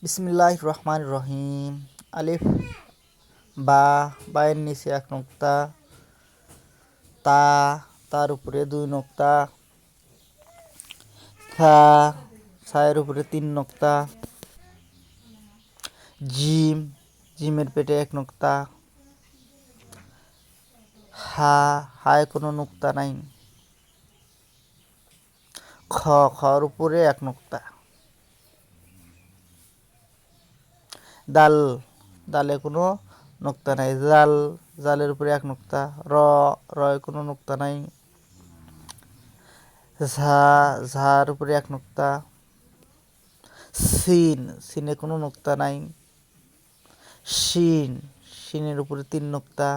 বিসমিল্লাহির রহমানির রহিম। আলিফ বা, বায়ের নিচে এক নোক্তা, তা, তার উপরে দুই নোক্তা, সা, সায়ের উপরে তিন নোক্তা, জিম, জিমের পেটে এক নোক্তা, হা, হায় কোনো নোক্তা নাই, খ, খর উপরে এক নোক্তা, দাল, দালে কোনো নোক্তা নাই, জাল, জালের উপরে এক নোক্তা, রয় কোনো নোক্তা নাই, ঝা, ঝার উপরে এক নোক্তা, সিন, সিনে কোনো নোক্তা নাই, শিন, শিনের উপরে তিন নোক্তা,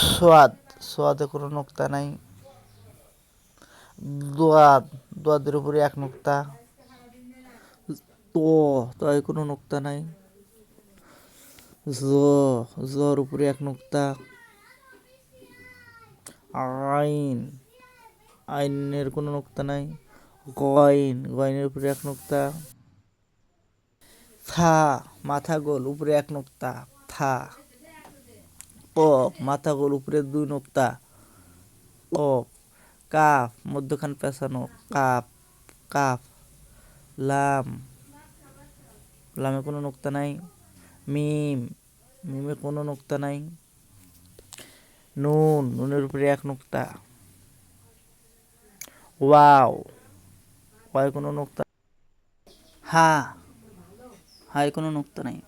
সোয়াদ, সোয়াদে কোনো নোক্তা নাই, দোয়াদ, দোয়াদের উপরে এক নোক্তা, তো, তয় কোনো নোক্তা নাই, জ, জর উপরে এক নোক্তা, আইন, আইনের কোনো নোক্তা নাই, গইন, গইনের উপরে এক নোক্তা, থা, মাথা গোল উপরে এক নোক্তা, থা, ক, মাথা গোল উপরে দুই নোক্তা, ক, কাফ, মধ্যখান পেঁচানো, কাপ, কাফ, লাম, লামে কোনো নোক্তা নাই, মিম, মিমে কোনো নোক্তা নাই, নুন, নুনের উপরে এক নোক্তা, ওয়াও, ওয়ায় কোনো নোক্তা, হা, হায় কোনো নোক্তা নাই,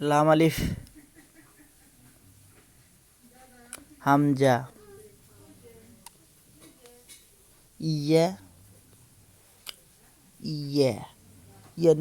লাম আলিফ, হামজা, ইয়া, ইয়া, ইয়া